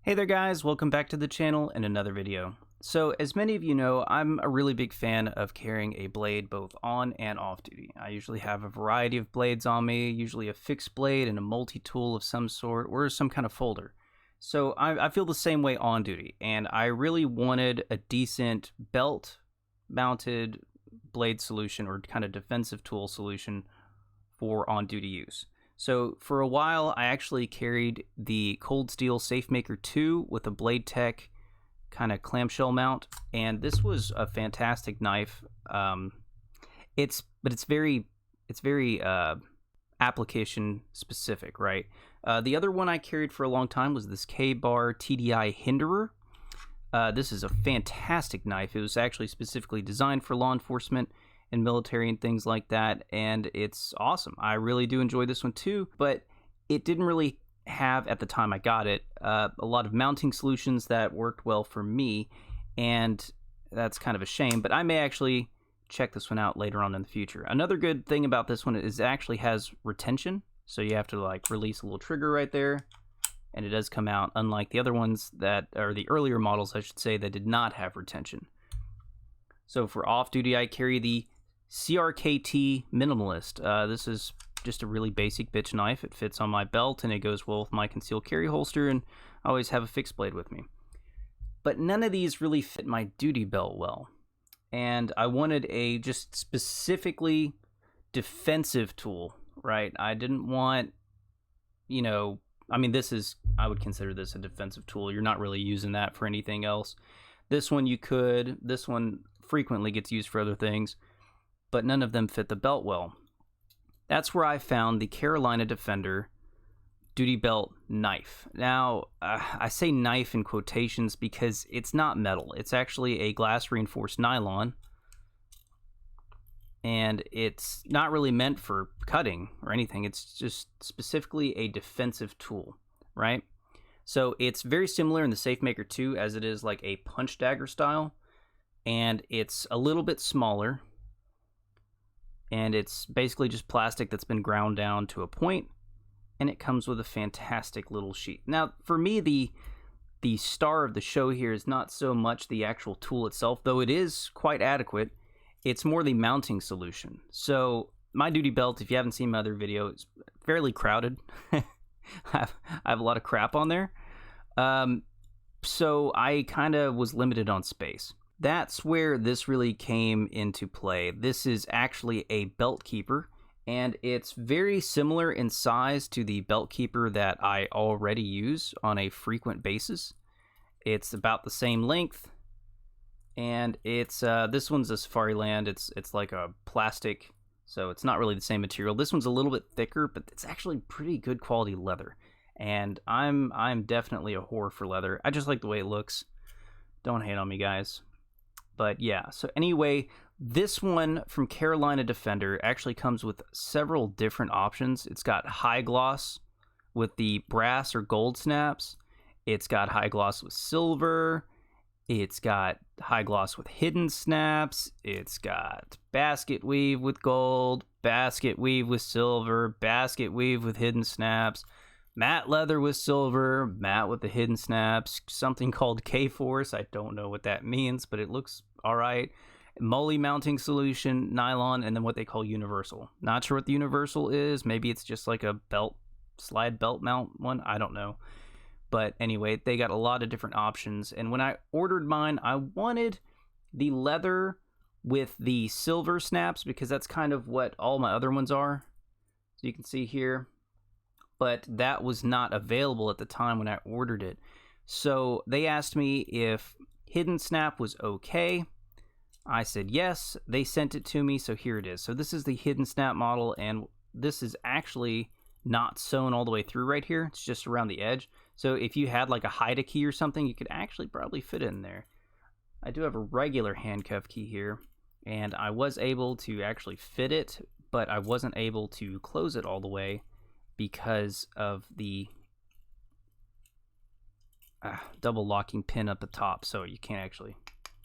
Hey there guys, welcome back to the channel and another video. So as many of you know, I'm a really big fan of carrying a blade both on and off duty. I usually have a variety of blades on me, usually a fixed blade and a multi-tool of some sort or some kind of folder. So I feel the same way on duty, and I really wanted a decent belt mounted blade solution or kind of defensive tool solution for on duty use. So for a while, I actually carried the Cold Steel SafeMaker 2 with a Blade Tech kind of clamshell mount, and this was a fantastic knife. It's very application specific, right? The other one I carried for a long time was this K-Bar Tdi Hinderer. This is a fantastic knife. It was actually specifically designed for law enforcement and military and things like that, and it's awesome. I really do enjoy this one too, but it didn't really have, at the time I got it, a lot of mounting solutions that worked well for me, and that's kind of a shame, but I may actually check this one out later on in the future. Another good thing about this one is it actually has retention, so you have to like release a little trigger right there, and it does come out, unlike the other ones that are the earlier models, I should say, that did not have retention. So for off-duty, I carry the Crkt Minimalist. This is just a really basic bitch knife. It fits on my belt and it goes well with my concealed carry holster, and I always have a fixed blade with me. But none of these really fit my duty belt well, and I wanted a just specifically defensive tool, right? I didn't want, I mean, I would consider this a defensive tool. You're not really using that for anything else. This one you could. This one frequently gets used for other things, but none of them fit the belt well. That's where I found the Carolina Defender duty belt knife. Now, I say knife in quotations because it's not metal. It's actually a glass reinforced nylon, and it's not really meant for cutting or anything. It's just specifically a defensive tool, right? So it's very similar in the SafeMaker 2 as it is like a punch dagger style, and it's a little bit smaller, and it's basically just plastic that's been ground down to a point, and it comes with a fantastic little sheath. Now, for me, the star of the show here is not so much the actual tool itself, though it is quite adequate. It's more the mounting solution. So my duty belt, if you haven't seen my other video, is fairly crowded. I have a lot of crap on there. So I kind of was limited on space. That's where this really came into play. This is actually a belt keeper, and it's very similar in size to the belt keeper that I already use on a frequent basis. It's about the same length, and it's this one's a Safariland. It's like a plastic, so it's not really the same material. This one's a little bit thicker, but it's actually pretty good quality leather, and I'm definitely a whore for leather. I just like the way it looks. Don't hate on me, guys. But yeah, so anyway, this one from Carolina Defender actually comes with several different options. It's got high gloss with the brass or gold snaps. It's got high gloss with silver. It's got high gloss with hidden snaps. It's got basket weave with gold, basket weave with silver, basket weave with hidden snaps, matte leather with silver, matte with the hidden snaps, something called K-Force. I don't know what that means, but it looks all right. Moly mounting solution, nylon, and then what they call universal. Not sure what the universal is. Maybe it's just like a slide belt mount one. I don't know. But anyway, they got a lot of different options. And when I ordered mine, I wanted the leather with the silver snaps because that's kind of what all my other ones are. So you can see here. But that was not available at the time when I ordered it. So they asked me if hidden snap was okay. I said yes. They sent it to me, so here it is. So this is the hidden snap model, and this is actually not sewn all the way through right here. It's just around the edge. So if you had like a hide key or something, you could actually probably fit it in there. I do have a regular handcuff key here, and I was able to actually fit it, but I wasn't able to close it all the way because of the double locking pin at the top, so you can't actually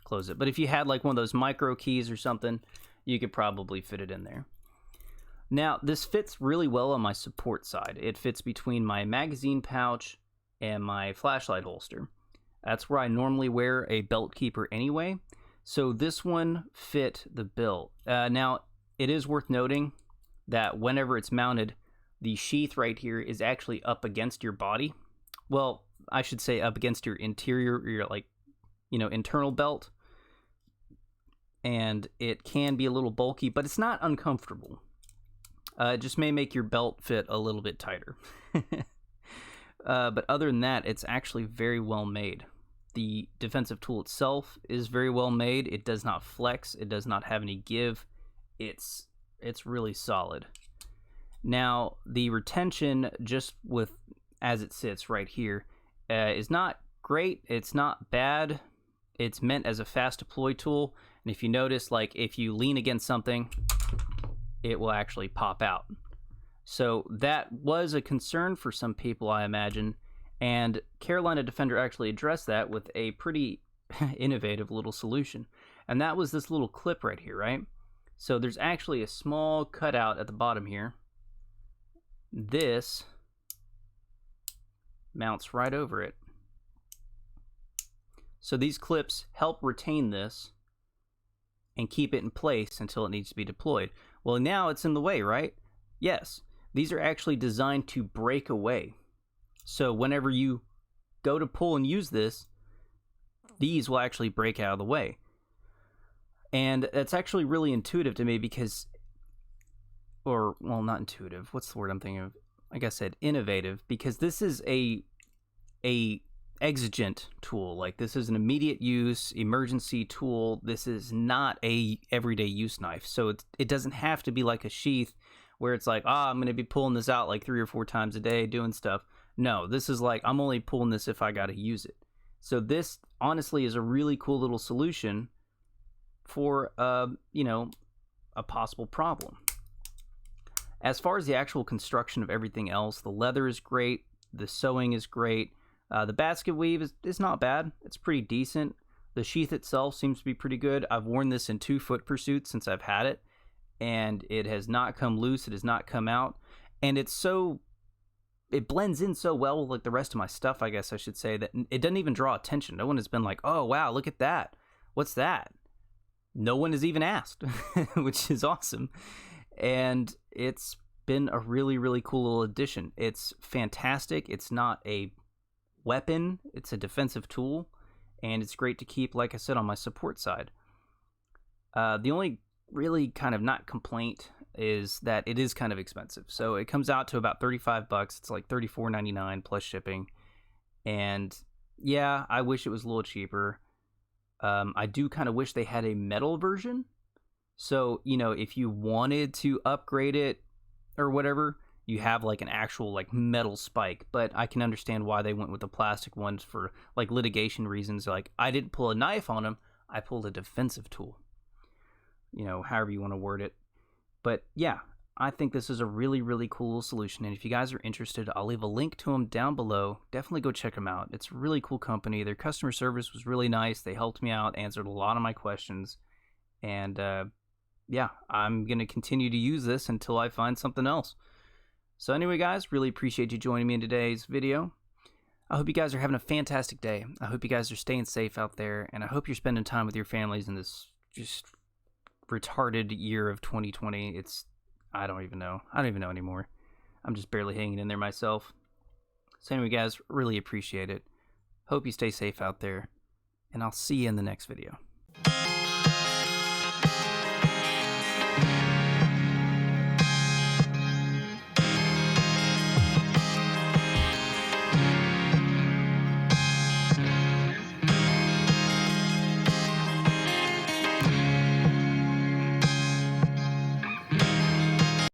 close it. But if you had like one of those micro keys or something, you could probably fit it in there. Now, this fits really well on my support side. It fits between my magazine pouch and my flashlight holster. That's where I normally wear a belt keeper anyway, so this one fit the bill. Now, it is worth noting that whenever it's mounted, the sheath right here is actually up against your body. Well, I should say up against your interior, your internal belt. And it can be a little bulky, but it's not uncomfortable. It just may make your belt fit a little bit tighter. But other than that, it's actually very well made. The defensive tool itself is very well made. It does not flex. It does not have any give. It's really solid. Now, the retention, just with as it sits right here, is not great. It's not bad. It's meant as a fast deploy tool. And if you notice, like if you lean against something, it will actually pop out. So that was a concern for some people, I imagine. And Carolina Defender actually addressed that with a pretty innovative little solution. And that was this little clip right here, right? So there's actually a small cutout at the bottom here. This mounts right over it. So these clips help retain this and keep it in place until it needs to be deployed. Well, now it's in the way, right? Yes, these are actually designed to break away. So whenever you go to pull and use this, these will actually break out of the way. And that's actually really intuitive to me because, not intuitive. What's the word I'm thinking of? Like I said, innovative, because this is a exigent tool. Like, this is an immediate use emergency tool. This is not a everyday use knife, so it doesn't have to be like a sheath where it's like, I'm going to be pulling this out like 3 or 4 times a day doing stuff. No, this is like, I'm only pulling this if I got to use it. So this honestly is a really cool little solution for a possible problem. As far as the actual construction of everything else, the leather is great, the sewing is great. The basket weave is not bad. It's pretty decent. The sheath itself seems to be pretty good. I've worn this in 2 foot pursuits since I've had it, and it has not come loose. It has not come out, and it blends in so well with like the rest of my stuff, I guess I should say, that it doesn't even draw attention. No one has been like, oh wow, look at that. What's that? No one has even asked, which is awesome. And it's been a really, really cool little addition. It's fantastic. It's not a weapon, it's a defensive tool, and it's great to keep, like I said, on my support side. The only really kind of not complaint is that it is kind of expensive. So it comes out to about $35. It's like $34.99 plus shipping. And yeah, I wish it was a little cheaper. I do kind of wish they had a metal version. So, if you wanted to upgrade it or whatever, you have like an actual like metal spike. But I can understand why they went with the plastic ones for like litigation reasons. Like, I didn't pull a knife on them, I pulled a defensive tool. However you want to word it. But yeah, I think this is a really, really cool solution. And if you guys are interested, I'll leave a link to them down below. Definitely go check them out. It's a really cool company. Their customer service was really nice. They helped me out, answered a lot of my questions. And yeah, I'm going to continue to use this until I find something else. So anyway, guys, really appreciate you joining me in today's video. I hope you guys are having a fantastic day. I hope you guys are staying safe out there. And I hope you're spending time with your families in this just retarded year of 2020. I don't even know anymore. I'm just barely hanging in there myself. So anyway, guys, really appreciate it. Hope you stay safe out there, and I'll see you in the next video.